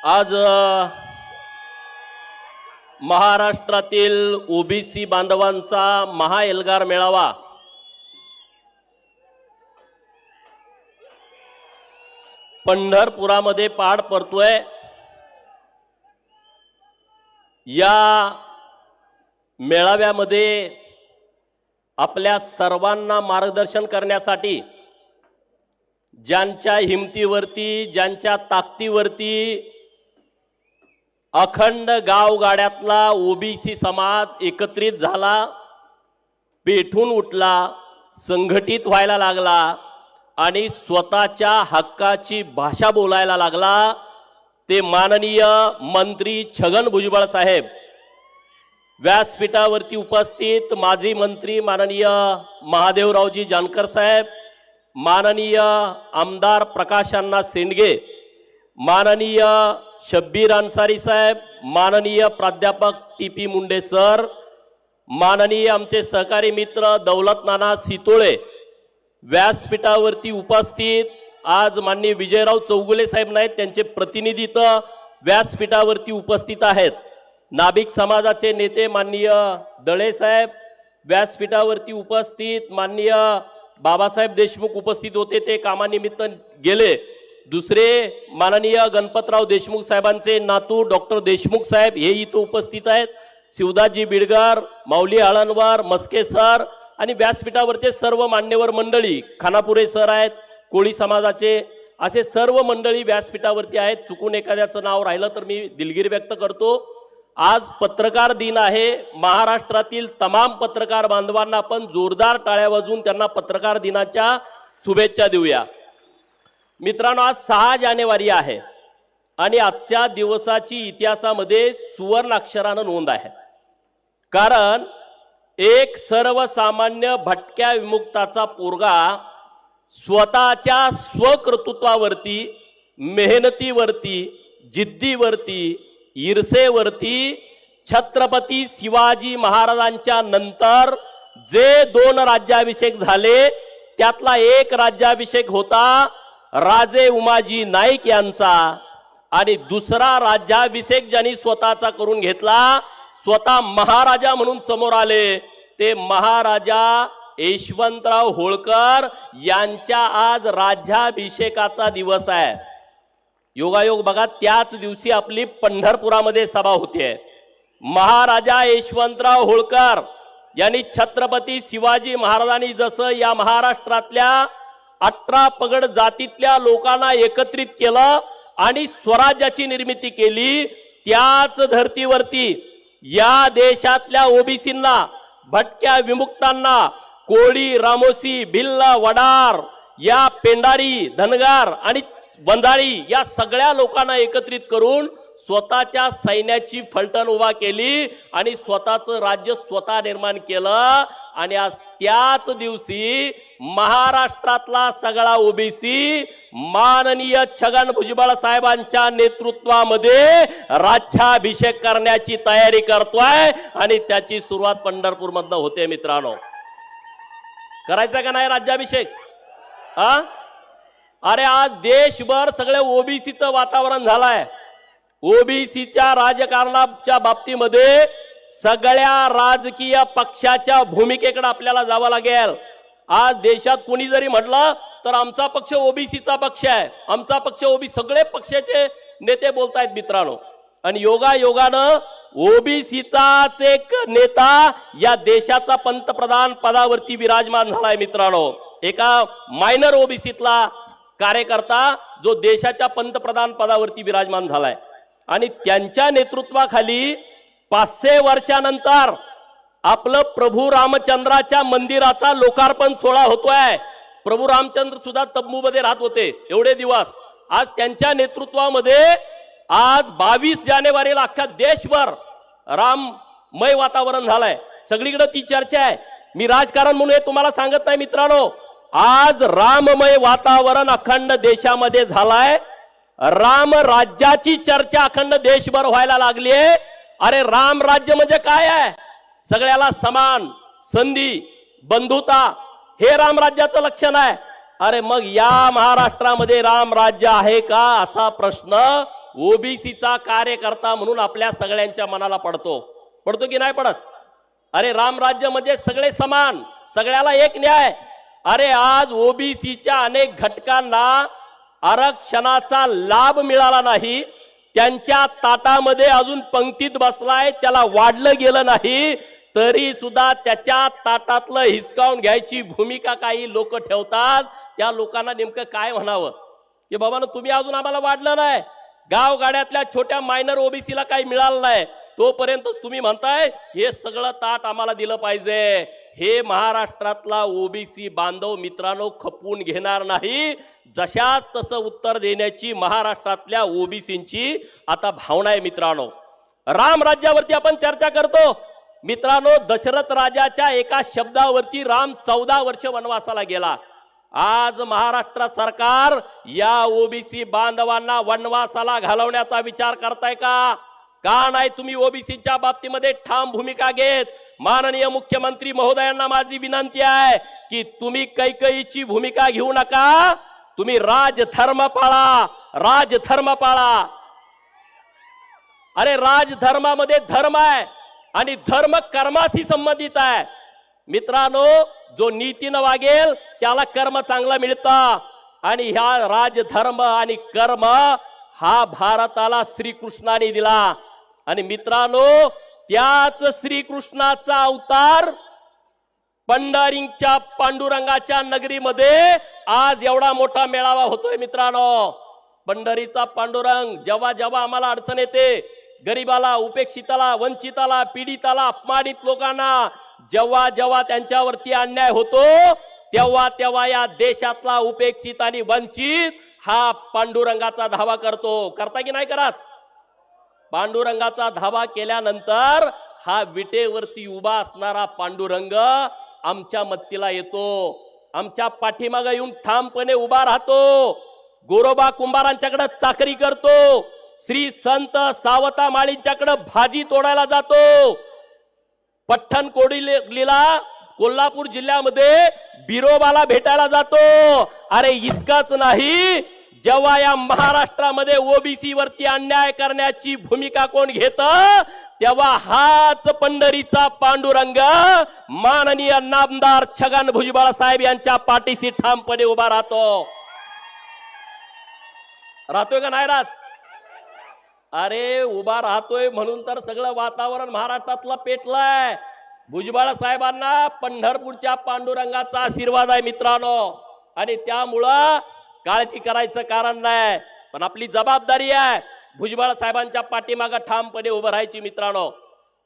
आज महाराष्ट्रातील ओबीसी बांधवांचा महाएल्गार मेळावा पंढरपुरामध्ये पार पडतोय। या मेळाव्यामध्ये आपल्या सर्वांना मार्गदर्शन करण्यासाठी ज्यांच्या हिमतीवरती ज्यांच्या ताकदीवरती अखंड गावगाड्यातला ओबीसी समाज एकत्रित झाला, पेठून उठला, संघटित व्हायला लागला आणि स्वतःच्या हक्काची भाषा बोलायला लागला, ते माननीय मंत्री छगन भुजबळ साहेब, व्यासपीठावरती उपस्थित माजी मंत्री माननीय महादेवरावजी जानकर साहेब, माननीय आमदार प्रकाश अण्णा शेंडगे, माननीय शब्बीर अन्सारी साहेब, माननीय प्राध्यापक टी.पी. मुंडे सर, माननीय आमचे सहकारी मित्र दौलत नाना सितोळे, व्यासपीठावरती उपस्थित आज माननीय विजयराव चौगुले साहेब नाहीत, त्यांचे प्रतिनिधी व्यासपीठावरती उपस्थित आहेत। नाभिक समाजाचे नेते माननीय दळे साहेब व्यासपीठावरती उपस्थित, माननीय बाबासाहेब देशमुख उपस्थित होते, ते कामानिमित्त गेले। दुसरे माननीय गणपतराव देशमुख साहेबांचे नातू डॉक्टर देशमुख साहेब हे इथं उपस्थित आहेत। शिवदासजी बिडगर, माऊली आळणवार, मस्के सर आणि व्यासपीठावरचे सर्व मान्यवर मंडळी, खानापुरे सर आहेत, कोळी समाजाचे, असे सर्व मंडळी व्यासपीठावरती आहेत। चुकून एखाद्याचं नाव राहिलं तर मी दिलगिरी व्यक्त करतो। आज पत्रकार दिन आहे। महाराष्ट्रातील तमाम पत्रकार बांधवांना आपण जोरदार टाळ्या वाजवून त्यांना पत्रकार दिनाच्या शुभेच्छा देऊया। मित्रांनो, आज 6 जानेवारी आहे आणि आजच्या दिवसाची इतिहासामध्ये सुवर्ण अक्षरानं नोंद आहे, कारण एक सर्वसामान्य भटक्या विमुक्ताचा पोरगा स्वतःच्या स्वकर्तृत्वावरती, मेहनतीवरती, जिद्दीवरती, ईर्षेवरती छत्रपती शिवाजी महाराजांच्या नंतर जे 2 राज्याभिषेक झाले त्यातला एक राज्याभिषेक होता राजे उमाजी नाईक यांचा, आणि दुसरा राज्याभिषेक ज्यांनी स्वतःचा करून घेतला, स्वतः महाराजा म्हणून समोर आले, ते महाराजा यशवंतराव होळकर यांच्या आज राज्याभिषेकाचा दिवस आहे। योगायोग बघा, त्याच दिवशी आपली पंढरपुरामध्ये सभा होते। महाराजा यशवंतराव होळकर यांनी छत्रपती शिवाजी महाराजांनी जसं या महाराष्ट्रातल्या 18 पगड जातीतल्या लोकांना एकत्रित केलं आणि स्वराज्याची निर्मिती केली, त्याच धर्तीवरती या देशातल्या ओबीसींना, भटक्या विमुक्तांना, कोळी, रामोसी, भिल्ल, वडार, या पेंडारी, धनगार आणि वंजारी या सगळ्या लोकांना एकत्रित करून स्वतःच्या सैन्याची फलटण उभा केली आणि स्वतःचं राज्य स्वतः निर्माण केलं। आणि आज त्याच दिवशी महाराष्ट्रातला सगळा ओबीसी माननीय छगन भुजबळ साहेबांच्या नेतृत्वामध्ये राज्याभिषेक करण्याची तयारी करतोय आणि त्याची सुरुवात पंढरपूर मधनं होते। मित्रांनो, करायचा का नाही राज्याभिषेक? अरे आज देशभर सगळे ओबीसीचं वातावरण झालंय। ओबीसीच्या राजकारणाच्या बाबतीमध्ये सगळ्या राजकीय पक्षाच्या भूमिकेकडे आपल्याला जावं लागेल। आज देशात कोणी जरी म्हटलं तर आमचा पक्ष ओबीसीचा पक्ष आहे, आमचा पक्ष ओबीसी, सगळे पक्षाचे नेते बोलतायत मित्रांनो। आणि योगायोगानं ओबीसीचाच एक नेता या देशाचा पंतप्रधान पदावरती विराजमान झालाय मित्रांनो। एका मायनर ओबीसीतला कार्यकर्ता जो देशाच्या पंतप्रधान पदावरती विराजमान झालाय आणि त्यांच्या नेतृत्वाखाली 500 वर्षानंतर आपलं प्रभू रामचंद्राच्या मंदिराचा लोकार्पण सोहळा होतोय। प्रभू रामचंद्र सुद्धा तंबूमध्ये राहत होते एवढे दिवस। आज त्यांच्या नेतृत्वामध्ये आज 22 जानेवारीला अख्ख्या देशभर राममय वातावरण झालंय, सगळीकडे ती चर्चा आहे। मी राजकारण म्हणून हे तुम्हाला सांगत नाही मित्रांनो, आज राममय वातावरण अखंड देशामध्ये झालाय। राम राज्याची चर्चा अखंड देशभर व्हायला लागली आहे। अरे राम राज्य म्हणजे काय आहे? सगळ्याला समान संधी, बंधुता, हे राम राज्याचं लक्षण आहे। अरे मग या महाराष्ट्रामध्ये राम राज्य आहे का असा प्रश्न ओबीसीचा कार्यकर्ता म्हणून आपल्या सगळ्यांच्या मनाला पडतो की नाही पडत? अरे रामराज्य म्हणजे सगळे समान, सगळ्याला एक न्याय. अरे आज ओबीसीच्या अनेक घटकांना आरक्षणाचा लाभ मिळाला नाही, त्यांच्या ताटामध्ये अजून पंक्तीत बसलाय, त्याला वाढलं गेलं नाही, तरी सुद्धा त्याच्या ताटातलं हिसकावून घ्यायची भूमिका काही लोक ठेवतात. त्या लोकांना नेमकं काय म्हणावं की बाबांनो तुम्ही अजून आम्हाला वाढलं नाही, गावगाड्यातल्या छोट्या मायनर ओबीसीला काही मिळालं नाही, तोपर्यंतच तुम्ही म्हणताय हे सगळं ताट आम्हाला दिलं पाहिजे. हे महाराष्ट्रातला ओबीसी बांधव मित्रांनो खपवून घेणार नाही. जशाच तसं उत्तर देण्याची महाराष्ट्रातल्या ओबीसींची आता भावना आहे मित्रांनो. राम राज्यावरती आपण चर्चा करतो मित्रांनो. दशरथ राजाच्या एका शब्दावरती राम 14 वर्ष वनवासाला गेला. आज महाराष्ट्र सरकार या ओबीसी बांधवांना वनवासाला घालवण्याचा विचार करताय का? का नाही तुम्ही ओबीसीच्या बाबतीमध्ये ठाम भूमिका घेत? माननीय मुख्यमंत्री महोदयांना माझी विनंती आहे की तुम्ही कैकईची भूमिका घेऊ नका, तुम्ही राजधर्म पाळा, राजधर्म पाळा. अरे राजधर्मामध्ये धर्म आहे आणि धर्म कर्माशी संबंधित आहे मित्रांनो. जो नीतीनं वागेल त्याला कर्म चांगलं मिळतं आणि ह्या राजधर्म आणि कर्म हा भारताला श्रीकृष्णाने दिला. आणि मित्रांनो त्याच श्रीकृष्णाचा अवतार पंढरीच्या पांडुरंगाच्या नगरीमध्ये आज एवढा मोठा मेळावा होतोय मित्रांनो. पंढरीचा पांडुरंग जेव्हा जेव्हा आम्हाला अडचण येते, गरीबाला, उपेक्षिताला, वंचिताला, पीडिताला, अपमानित लोकांना जेव्हा जेव्हा त्यांच्यावरती अन्याय होतो, तेव्हा तेव्हा या देशातला उपेक्षित आणि वंचित हा पांडुरंगाचा धावा करतो. करता की नाही करत? पांडुरंगाचा धावा केल्यानंतर हा विटेवरती उभा असणारा पांडुरंग आमच्या मदतीला येतो, आमच्या पाठीमागे येऊन ठामपणे उभा राहतो. गोरोबा कुंभारांच्याकडे चाकरी करतो, श्री संत सावता माळींच्याकडे भाजी तोडायला जातो, पठ्ठण कोडीलीला कोल्हापूर जिल्ह्यामध्ये बिरोबाला भेटायला जातो. अरे इतकंच नाही, जेव्हा या महाराष्ट्रामध्ये ओबीसी वरती अन्याय करण्याची भूमिका कोण घेत, तेव्हा हाच पंढरीचा पांडुरंग माननीय नामदार छगन भुजबळ साहेब यांच्या पाठीशी ठामपणे उभा राहतोय का नाही राहत? अरे उभा राहतोय म्हणून तर सगळं वातावरण महाराष्ट्रातलं पेटलंय. भुजबळ साहेबांना पंढरपूरच्या पांडुरंगाचा आशीर्वाद आहे मित्रांनो, आणि त्यामुळं काळजी करायचं कारण नाही. पण आपली जबाबदारी आहे भुजबळ साहेबांच्या पाठीमागे ठामपणे उभं राहायची मित्रांनो.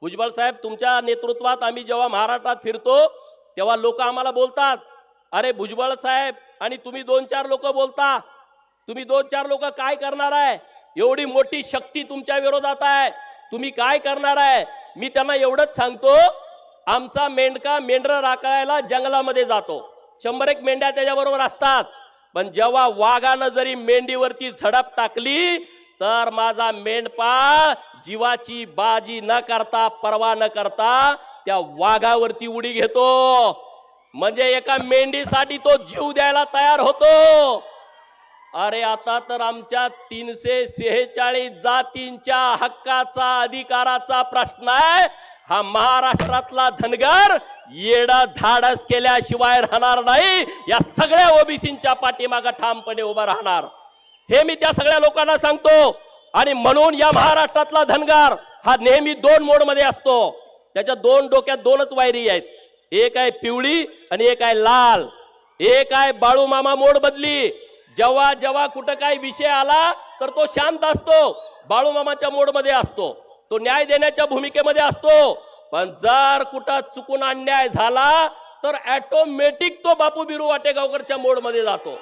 भुजबळ साहेब तुमच्या नेतृत्वात आम्ही जेव्हा महाराष्ट्रात फिरतो तेव्हा लोक आम्हाला बोलतात, अरे भुजबळ साहेब आणि तुम्ही 2-4 लोक बोलता, तुम्ही 2-4 लोक काय करणार आहे? एवढी मोठी शक्ती तुमच्या विरोधात आहे, तुम्ही काय करणार आहे? मी त्यांना एवढंच सांगतो, आमचा मेंढका मेंढरं राखायला जंगलामध्ये जातो, 100-1 मेंढ्या त्याच्याबरोबर असतात, पण जेव्हा वाघानं जरी मेंढीवरती झडप टाकली तर माझा मेंढपाळ जीवाची बाजी न करता, पर्वा न करता त्या वाघावरती उडी घेतो. म्हणजे एका मेंढीसाठी तो जीव द्यायला तयार होतो. अरे आता तर आमच्या 346 जातींच्या हक्काचा, अधिकाराचा प्रश्न आहे. हा महाराष्ट्रातला धनगर येडा धाडस केल्याशिवाय राहणार नाही. या सगळ्या ओबीसींच्या पाठीमागे ठामपणे उभा राहणार, हे मी त्या सगळ्या लोकांना सांगतो. आणि म्हणून या महाराष्ट्रातला धनगर हा नेहमी 2 मोड मध्ये असतो. त्याच्या 2 डोक्यात 2च वायरी आहेत, एक आहे पिवळी आणि एक आहे लाल. एक आहे बाळू मामा मोड बदली, जेव्हा जेव्हा कुठं काही विषय आला तर तो शांत असतो, बाळू मामाच्या मोड मध्ये असतो, तो न्याय देण्याच्या भूमिकेमध्ये असतो. पण जर कुठं चुकून अन्याय झाला तर ऑटोमॅटिक तो बापू बिरू वाटेगावकरच्या मोड मध्ये जातो,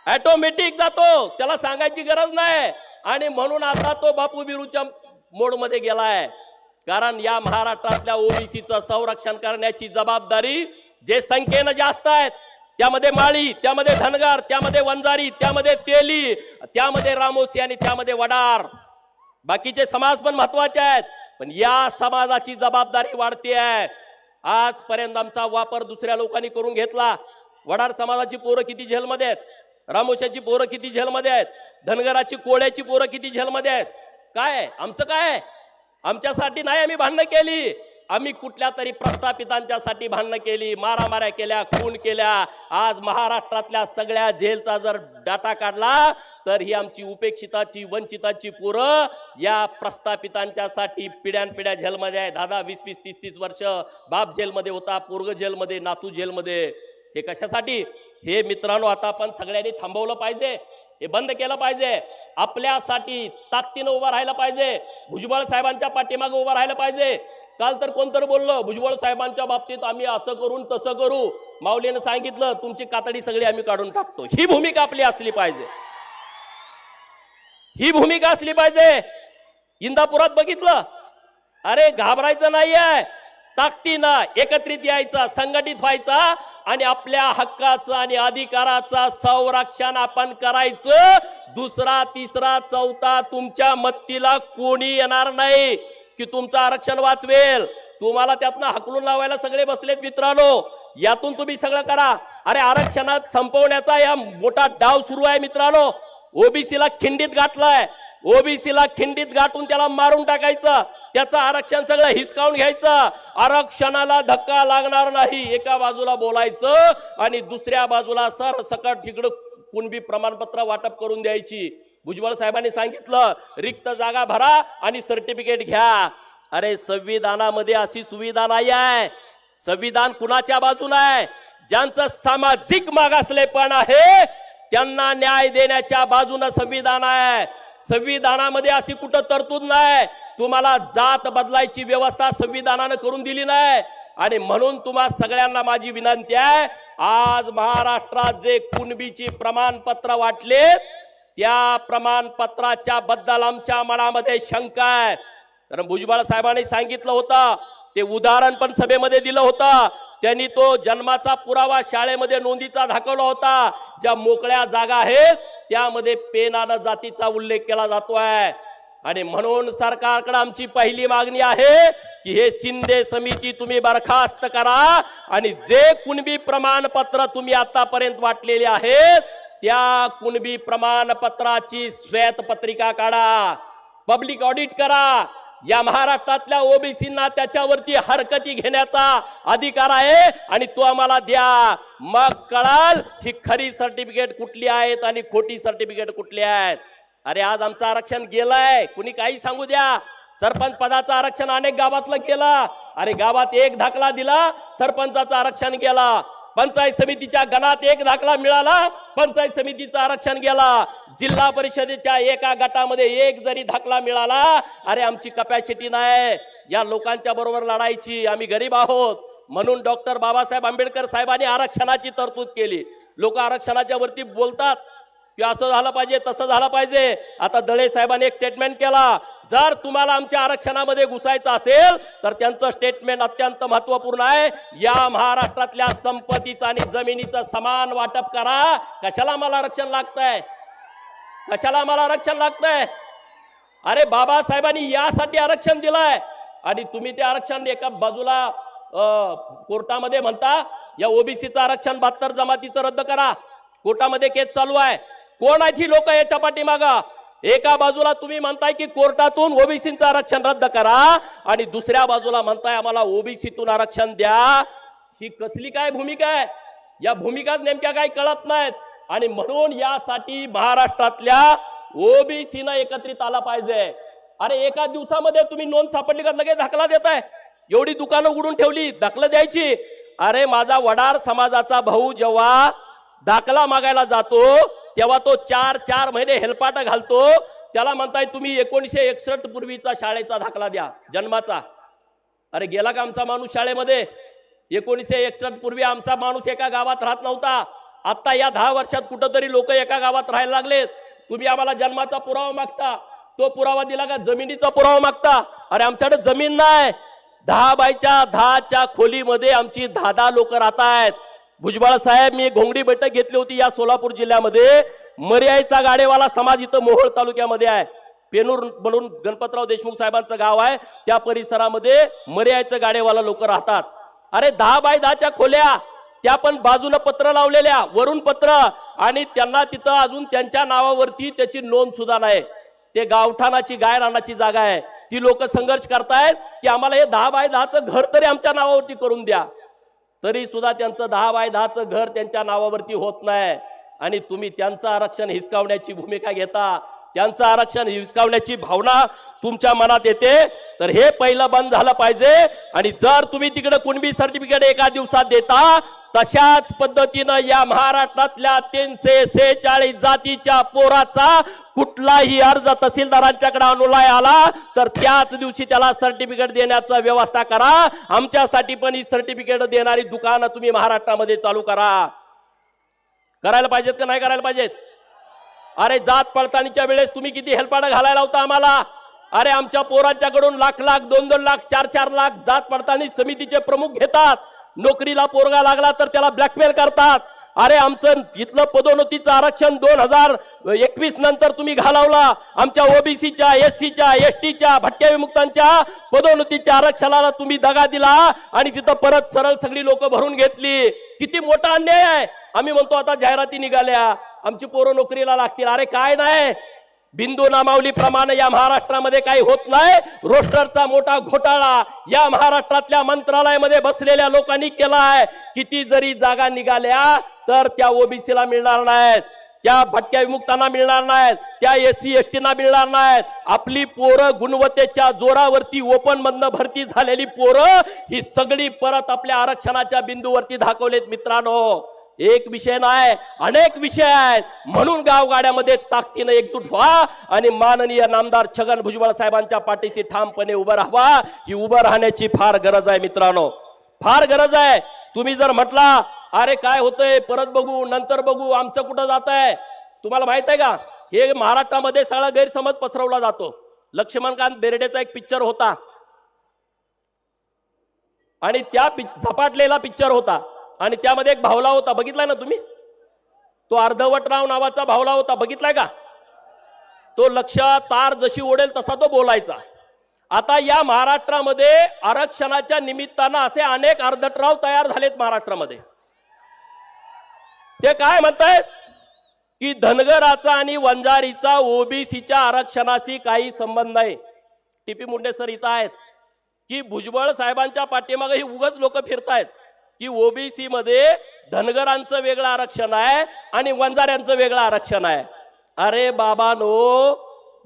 ऑटोमॅटिक जातो, त्याला सांगायची गरज नाही. आणि म्हणून आता तो बापू बिरूच्या मोड मध्ये गेलाय. कारण या महाराष्ट्रातल्या ओबीसीचं संरक्षण करण्याची जबाबदारी जे संख्येनं जास्त आहेत, त्यामध्ये माळी, त्यामध्ये धनगर, त्यामध्ये वंजारी, त्यामध्ये तेली, त्यामध्ये रामोसी आणि त्यामध्ये वडार, बाकीचे समाज पण महत्वाचे आहेत. पण या समाजाची जबाबदारी वाढते आहे. आजपर्यंत आमचा वापर दुसऱ्या लोकांनी करून घेतला. वडार समाजाची पोरं किती जेलमध्ये आहेत, रामोशाची पोरं किती जेलमध्ये आहेत, धनगराची कोळ्याची पोरं किती जेलमध्ये आहेत. काय आमचं काय? आमच्यासाठी नाही आम्ही भांडणं केली, आम्ही कुठल्या तरी प्रस्थापितांच्यासाठी भांडणं केली, मारामाऱ्या केल्या, खून केल्या. आज महाराष्ट्रातल्या सगळ्या जेलचा जर डाटा काढला तर ही आमची उपेक्षिताची वंचिताची पोरं या प्रस्थापितांच्यासाठी पिढ्यानपिढ्या जेलमध्ये आहे. 10-10, 20-20, 30-30 वर्ष बाप जेलमध्ये होता, पोरग जेलमध्ये, नातू जेलमध्ये. हे कशासाठी? हे मित्रांनो आता आपण सगळ्यांनी थांबवलं पाहिजे, हे बंद केलं पाहिजे. आपल्यासाठी ताकदीनं उभं राहायला पाहिजे, भुजबळ साहेबांच्या पाठीमागे उभं राहायला पाहिजे. काल तर कोणतरी बोललं भुजबळ साहेबांच्या बाबतीत आम्ही असं करून तसं करू, माऊलीनं सांगितलं तुमची कातडी सगळी आम्ही काढून टाकतो. ही भूमिका आपली असली पाहिजे, ही भूमिका असली पाहिजे. इंदापुरात बघितलं, अरे घाबरायचं नाहीये, ताकदीनं एकत्रित यायचं, संघटित व्हायचा आणि आपल्या हक्काचं आणि अधिकाराचं संरक्षण आपण करायचं. दुसरा तिसरा चौथा तुमच्या मत्तीला कोणी येणार नाही की तुमचं आरक्षण वाचवेल. तुम्हाला त्यातनं हकलून लावायला सगळे बसलेत मित्रांनो, यातून तुम्ही सगळं करा. अरे आरक्षणात संपवण्याचा या मोठा डाव सुरू आहे मित्रांनो. ओबीसीला खिंडीत गाठलाय, ओबीसीला खिंडीत गाठून त्याला मारून टाकायचं, त्याचं आरक्षण सगळं हिसकावून घ्यायचं. आरक्षणाला धक्का लागणार नाही एका बाजूला बोलायचं आणि दुसऱ्या बाजूला सरसकट तिकडं कुणबी प्रमाणपत्र वाटप करून द्यायची. भुजबळ साहेबांनी सांगितलं रिक्त जागा भरा आणि सर्टिफिकेट घ्या. अरे संविधानामध्ये अशी सुविधा नाही आहे. संविधान कुणाच्या बाजूला आहे? ज्यांचं सामाजिक मागासलेपण आहे त्यांना न्याय देण्याच्या बाजूने संविधान आहे. संविधानामध्ये अशी कुठं तरतूद नाही. तुम्हाला जात बदलायची व्यवस्था संविधानानं करून दिली नाही. आणि म्हणून तुम्हा सगळ्यांना माझी विनंती आहे, आज महाराष्ट्रात जे कुणबीची प्रमाणपत्र वाटले त्या प्रमाणपत्राच्या बद्दल आमच्या मनामध्ये शंका आहे. कारण भुजबळ साहेबांनी सांगितलं होतं, ते उदाहरण पण सभेमध्ये दिलं होतं. त्यांनी तो जन्माचा पुरावा शाळेमध्ये नोंदीचा दाखवला होता. ज्या मोकळ्या जागा आहेत त्यामध्ये पेनानं जातीचा उल्लेख केला जातोय. आणि म्हणून सरकारकडे आमची पहिली मागणी आहे की हे शिंदे समिती तुम्ही बरखास्त करा आणि जे कुणबी प्रमाणपत्र तुम्ही आतापर्यंत वाटलेले आहेत त्या कुणबी प्रमाणपत्राची श्वेतपत्रिका काढा, पब्लिक ऑडिट करा. या महाराष्ट्रातल्या ओबीसींना त्याच्यावरती हरकती घेण्याचा अधिकार आहे आणि तो आम्हाला द्या. मग कळाल ही खरी सर्टिफिकेट कुठली आहेत आणि खोटी सर्टिफिकेट कुठली आहेत. अरे आज आमचं आरक्षण गेलंय, कुणी काही सांगू द्या. सरपंच पदाचं आरक्षण अनेक गावातलं केलं. अरे गावात एक दाखला दिला, सरपंचाचं आरक्षण गेला. पंचायत समितीच्या गणात एक दाखला मिळाला, पंचायत समितीचं आरक्षण गेला. जिल्हा परिषदेच्या एका गटामध्ये एक जरी दाखला मिळाला, अरे आमची कपॅसिटी नाही या लोकांच्या बरोबर लढायची. आम्ही गरीब आहोत. म्हणून डॉक्टर बाबासाहेब आंबेडकर साहेबांनी आरक्षणाची तरतूद केली. लोक आरक्षणाच्या वरती बोलतात की असं झालं पाहिजे तसं झालं पाहिजे. आता दळे साहेबांनी एक स्टेटमेंट केला, जर तुम्हाला आमच्या आरक्षणामध्ये घुसायचं असेल तर त्यांचं स्टेटमेंट अत्यंत महत्वपूर्ण आहे. या महाराष्ट्रातल्या संपत्तीचं आणि जमिनीचं समान वाटप करा. कशाला आम्हाला आरक्षण लागतंय? कशाला आम्हाला आरक्षण लागतंय? अरे बाबासाहेबांनी यासाठी आरक्षण दिलंय आणि तुम्ही ते आरक्षण एका बाजूला कोर्टामध्ये म्हणता या ओबीसीचं आरक्षण 72 जमातीचं रद्द करा. कोर्टामध्ये केस चालू आहे. कोण आहेत ही लोक याच्या पाठीमागं? एका बाजूला तुम्ही म्हणताय की कोर्टातून ओबीसीचं आरक्षण रद्द करा आणि दुसऱ्या बाजूला म्हणताय आम्हाला ओबीसीतून आरक्षण द्या. ही कसली काय भूमिका आहे? या भूमिका नेमक्या काय कळत नाहीत. आणि म्हणून यासाठी महाराष्ट्रातल्या ओबीसीनं एकत्रित आला पाहिजे. अरे एका दिवसामध्ये तुम्ही नोंद सापडली का लगेच दाखला देताय? एवढी दुकानं उघडून ठेवली, दाखला द्यायची. अरे माझा वडार समाजाचा भाऊ जेव्हा दाखला मागायला जातो तेव्हा तो 4 महिने हेलपाटा घालतो. त्याला म्हणताय तुम्ही 1961 पूर्वीचा शाळेचा दाखला द्या, जन्माचा. अरे गेला का आमचा माणूस शाळेमध्ये? 1961 पूर्वी आमचा माणूस एका गावात राहत नव्हता. आता या 10 वर्षात कुठंतरी लोक एका गावात राहायला लागलेत. तुम्ही आम्हाला जन्माचा पुरावा मागता, तो पुरावा दिला का जमिनीचा पुरावा मागता? अरे आमच्याकडे जमीन नाही. 10 बाय 10च्या खोलीमध्ये आमची 10 लोक राहत आहेत. भुजबळ साहेब, मी घोंगडी बैठक घेतली होती या सोलापूर जिल्ह्यामध्ये. मर्याईचा गाडेवाला समाज इथं मोहोळ तालुक्यामध्ये आहे. पेनूर म्हणून गणपतराव देशमुख साहेबांचं गाव आहे, त्या परिसरामध्ये मर्याईचं गाडेवाला लोक राहतात. अरे 10 बाय 10च्या खोल्या, त्या पण बाजूला पत्र लावलेल्या, वरून पत्र आणि त्यांना तिथं अजून त्यांच्या नावावरती त्याची नोंद सुद्धा नाही. ते गावठाणाची गायरानाची जागा आहे. ती लोक संघर्ष करतायत की आम्हाला हे 10 बाय 10चं घर तरी आमच्या नावावरती करून द्या. तरी सुद्धा त्यांचं 10 बाय 10चं घर त्यांच्या नावावरती होत नाही. आणि तुम्ही त्यांचं आरक्षण हिसकावण्याची भूमिका घेता. त्यांचं आरक्षण हिसकावण्याची भावना तुमच्या मनात येते. तर हे पहिलं बंद झालं पाहिजे. आणि जर तुम्ही तिकडे कुणबी सर्टिफिकेट एका दिवसात देता, तशाच पद्धतीनं या महाराष्ट्रातल्या 346 जातीच्या पोराचा कुठलाही अर्ज तहसीलदारांच्याकडे अनुलाय आला तर त्याच दिवशी त्याला सर्टिफिकेट देण्याची व्यवस्था करा. आमच्यासाठी पण ही सर्टिफिकेट देणारी दुकानं तुम्ही महाराष्ट्रामध्ये चालू करा. करायला पाहिजेत का नाही करायला पाहिजेत? अरे जात पडताळणीच्या वेळेस तुम्ही किती हेलपाडा घालायला होता आम्हाला. अरे आमच्या पोरांच्याकडून लाख लाख 2-2 लाख 4-4 लाख जात पडताळणी समितीचे प्रमुख घेतात. नोकरीला पोरगा लागला तर त्याला ब्लॅकमेल करतात. अरे आमचं इथलं पदोन्नतीचं आरक्षण 2021 नंतर तुम्ही घालवला. आमच्या ओबीसीच्या, एससीच्या, एसटीच्या, भटक्या विमुक्तांच्या पदोन्नतीच्या आरक्षणाला तुम्ही दगा दिला आणि तिथं परत सरळ सगळी लोक भरून घेतली. किती मोठा अन्याय आहे. आम्ही म्हणतो आता जाहिराती निघाल्या, आमची पोरं नोकरीला लागतील. अरे काय नाही, बिंदू नामावली प्रमाणे या महाराष्ट्रामध्ये काही होत नाही. रोस्टरचा मोठा घोटाळा या महाराष्ट्रातल्या मंत्रालयामध्ये बसलेल्या लोकांनी केलाय. किती जरी जागा निघाल्या तर त्या ओबीसीला मिळणार नाहीत, त्या भटक्या विमुक्तांना मिळणार नाहीत, त्या एससी एसटीना मिळणार नाहीत. आपली पोरं गुणवत्तेच्या जोरावरती ओपन मधनं भरती झालेली पोरं ही सगळी परत आपल्या आरक्षणाच्या बिंदूवरती दाखवलेत. मित्रांनो, एक विषय नाही, अनेक विषय आहेत. म्हणून गावगाड्यामध्ये ताकदीने एकजूट व्हा आणि माननीय नामदार छगन भुजबळ साहेबांच्या पाठीशी ठामपणे उभं राहावा. ही उभं राहण्याची फार गरज आहे मित्रांनो, फार गरज आहे. तुम्ही जर म्हटला अरे काय होतंय, परत बघू, नंतर बघू, आमचं कुठं जात आहे, तुम्हाला माहित आहे का हे महाराष्ट्रामध्ये सगळा गैरसमज पसरवला जातो. लक्ष्मणकांत बेर्डेचा एक पिक्चर होता आणि त्या झपाटलेला पिक्चर होता आणि त्यामध्ये एक भावला होता, बघितलाय ना तुम्ही? तो अर्धवटराव नावाचा भावला होता, बघितलाय का? तो लक्ष तार जशी ओढेल तसा तो बोलायचा. आता या महाराष्ट्रामध्ये आरक्षणाच्या निमित्तानं असे अनेक अर्धटराव तयार झालेत महाराष्ट्रामध्ये. ते काय म्हणतायत की धनगराचा आणि वंजारीचा ओबीसीच्या आरक्षणाशी काही संबंध नाही. टीपी मुंडे सर इथं आहेत की भुजबळ साहेबांच्या पाठीमागे ही उगाच लोक फिरतायत की ओबीसी मध्ये धनगरांचं वेगळं आरक्षण आहे आणि वंजाऱ्यांचं वेगळं आरक्षण आहे. अरे बाबांनो,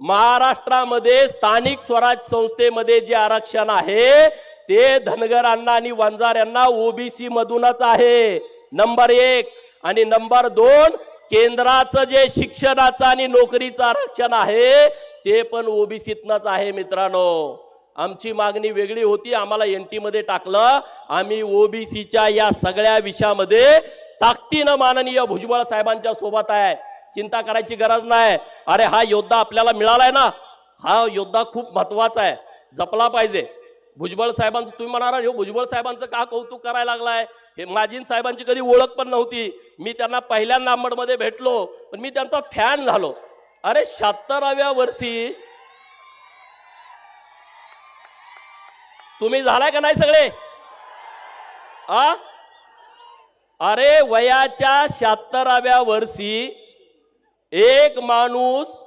महाराष्ट्रामध्ये स्थानिक स्वराज संस्थेमध्ये जे आरक्षण आहे ते धनगरांना आणि वंजाऱ्यांना ओबीसी मधूनच आहे, नंबर 1. आणि नंबर 2, केंद्राचं जे शिक्षणाचं आणि नोकरीचं आरक्षण आहे ते पण ओबीसीतनच आहे. मित्रांनो, आमची मागणी वेगळी होती, आम्हाला एनटी मध्ये टाकलं. आम्ही ओबीसीच्या या सगळ्या विषयामध्ये ताकदीनं माननीय भुजबळ साहेबांच्या सोबत आहे, चिंता करायची गरज नाही. अरे हा योद्धा आपल्याला मिळालाय ना, हा योद्धा खूप महत्वाचा आहे, जपला पाहिजे. भुजबळ साहेबांचं तुम्ही म्हणाला हो भुजबळ साहेबांचं का कौतुक करायला लागलाय, हे माजीन साहेबांची कधी ओळख पण नव्हती. मी त्यांना पहिल्या नांबडमध्ये भेटलो पण मी त्यांचा फॅन झालो. अरे 76व्या वर्षी तुम्ही झालाय का नाही सगळे? अरे वयाच्या 76व्या वर्षी एक माणूस,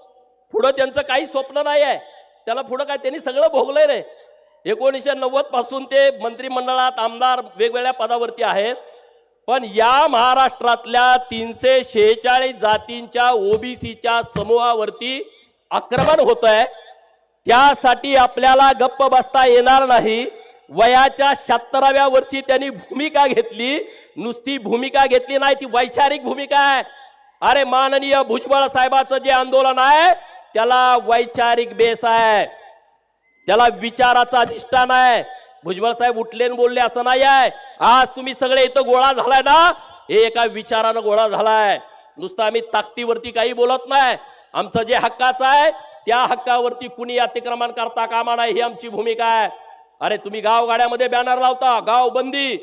पुढं त्यांचं काही स्वप्न नाही आहे, त्याला पुढं काय, त्यांनी सगळं भोगलंय रे. 1990 पासून ते मंत्रिमंडळात आमदार वेगवेगळ्या पदावरती आहेत. पण या महाराष्ट्रातल्या 346 जातींच्या ओबीसीच्या समूहावरती आक्रमण होत आहे. त्यासाठी आपल्याला गप्प बसता येणार नाही. वयाच्या 76व्या वर्षी त्यांनी भूमिका घेतली, नुसती भूमिका घेतली नाही, ती वैचारिक भूमिका आहे. अरे माननीय भुजबळ साहेबाचं जे आंदोलन आहे त्याला वैचारिक बेस आहे, त्याला विचाराचा अधिष्ठान आहे. भुजबळ साहेब उठले आणि बोलले असं नाही आहे. आज तुम्ही सगळे इथं गोळा झालाय ना, हे एका विचारानं गोळा झालाय. नुसतं आम्ही ताकदीवरती काही बोलत नाही. आमचं जे हक्काचं आहे त्या हक्कावरती कुणी अतिक्रमण करता कामा नये, ही आमची भूमिका आहे. अरे तुम्ही गावगाड्यामध्ये बॅनर लावता, गाव बंदी,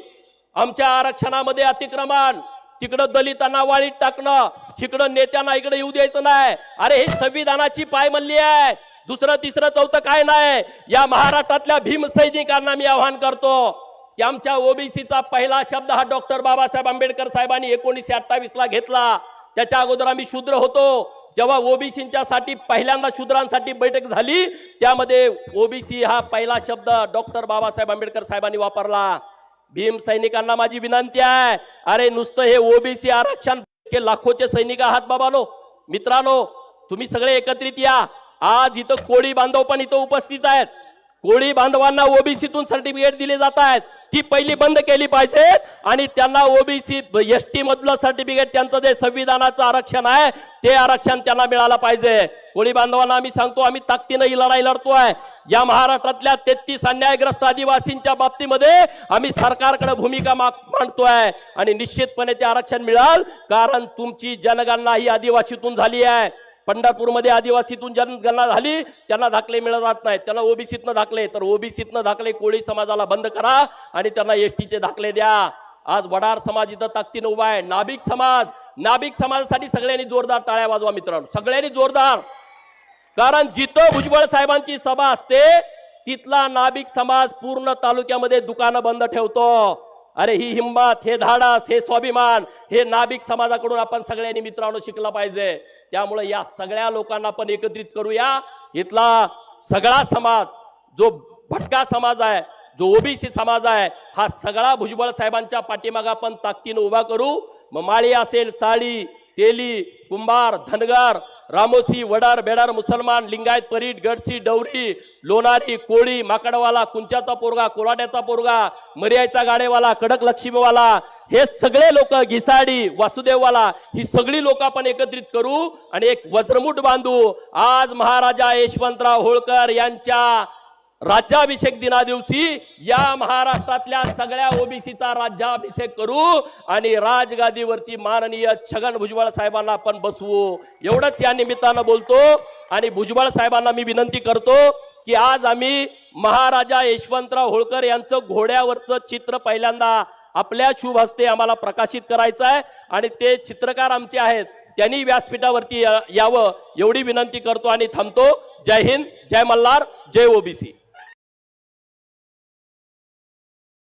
आमच्या आरक्षणामध्ये अतिक्रमण, तिकडं दलितांना वाळीत टाकणं, तिकडं नेत्यांना इकडे येऊ द्यायचं नाही. अरे हे संविधानाची पायमल्ली आहे. दुसरं तिसरं चौथं काय नाही. या महाराष्ट्रातल्या भीमसैनिकांना मी आवाहन करतो की आमच्या ओबीसीचा पहिला शब्द हा डॉक्टर बाबासाहेब आंबेडकर साहेबांनी 1928 ला घेतला. त्याच्या अगोदर आम्ही शूद्र होतो. जेव्हा ओबीसीच्या साठी पहिल्यांदा शूद्रांसाठी बैठक झाली त्यामध्ये ओबीसी हा पहिला शब्द डॉक्टर बाबासाहेब आंबेडकर साहेबांनी वापरला. भीम सैनिकांना माझी विनंती आहे, अरे नुसतं हे ओबीसी आरक्षण के लाखोचे सैनिक आहात बाबानो, मित्रांनो, तुम्ही सगळे एकत्रित या. आज इथं कोळी बांधव पण इथं उपस्थित आहेत. कोळी बांधवांना ओबीसीतून सर्टिफिकेट दिले जात आहेत, ती पहिली बंद केली पाहिजेत आणि त्यांना ओबीसी एसटी मधलं सर्टिफिकेट, त्यांचं जे संविधानाचं आरक्षण आहे ते आरक्षण त्यांना मिळालं पाहिजे. कोळी बांधवांना आम्ही सांगतो, आम्ही ताकदीनं ही लढाई लढतोय. या महाराष्ट्रातल्या 33 अन्यायग्रस्त आदिवासींच्या बाबतीमध्ये आम्ही सरकारकडे भूमिका मांडतोय आणि निश्चितपणे ते आरक्षण मिळाल, कारण तुमची जनगणना ही आदिवासीतून झाली आहे. पंढरपूरमध्ये आदिवासीतून जनगणना झाली, त्यांना दाखले मिळत जात नाहीत, त्यांना ओबीसीतनं दाखले, तर ओबीसीतनं दाखले कोळी समाजाला बंद करा आणि त्यांना एसटीचे दाखले द्या. आज वडार समाज इथं ताकदीनं उभा आहे. नाभिक समाजासाठी सगळ्यांनी जोरदार टाळ्या वाजवा मित्रांनो, सगळ्यांनी जोरदार. कारण जिथं भुजबळ साहेबांची सभा असते तिथला नाभिक समाज पूर्ण तालुक्यामध्ये दुकानं बंद ठेवतो. अरे ही हिंमत, हे धाडस, हे स्वाभिमान हे नाभिक समाजाकडून आपण सगळ्यांनी मित्रांनो शिकला पाहिजे. त्यामुळे या सगळ्या लोकांना आपण एकत्रित करूया. इथला सगळा समाज, जो भटका समाज आहे, जो ओबीसी समाज आहे, हा सगळा भुजबळ साहेबांच्या पाठीमागे आपण ताकदीनं उभा करू. मग माळी असेल, साळी, तेली, कुंभार, धनगर, रामोसी, वडार, बेडार, मुसलमान, लिंगायत, परीट, गडसी, डवरी, लोणारी, कोळी, माकडवाला, कुंच्याचा पोरगा, कोलाट्याचा पोरगा, मर्यायचा गाडेवाला, कडक लक्ष्मीवाला, हे सगळे लोक, घिसाडी, वासुदेववाला, ही सगळी लोक आपण एकत्रित करू आणि एक वज्रमुठ बांधू. आज महाराजा यशवंतराव होळकर यांच्या राज्याभिषेक दिना दिवशी या महाराष्ट्रातल्या सगळ्या ओबीसीचा राज्याभिषेक करू आणि राजगादीवरती माननीय छगन भुजबळ साहेबांना आपण बसवू. एवढंच या निमित्तानं बोलतो आणि भुजबळ साहेबांना मी विनंती करतो की आज आम्ही महाराजा यशवंतराव होळकर यांचं घोड्यावरचं चित्र पहिल्यांदा आपल्या शुभ हस्ते आम्हाला प्रकाशित करायचं आहे आणि ते चित्रकार आमचे आहेत, त्यांनी व्यासपीठावरती यावं एवढी विनंती करतो आणि थांबतो. जय हिंद, जय मल्हार, जय ओबीसी.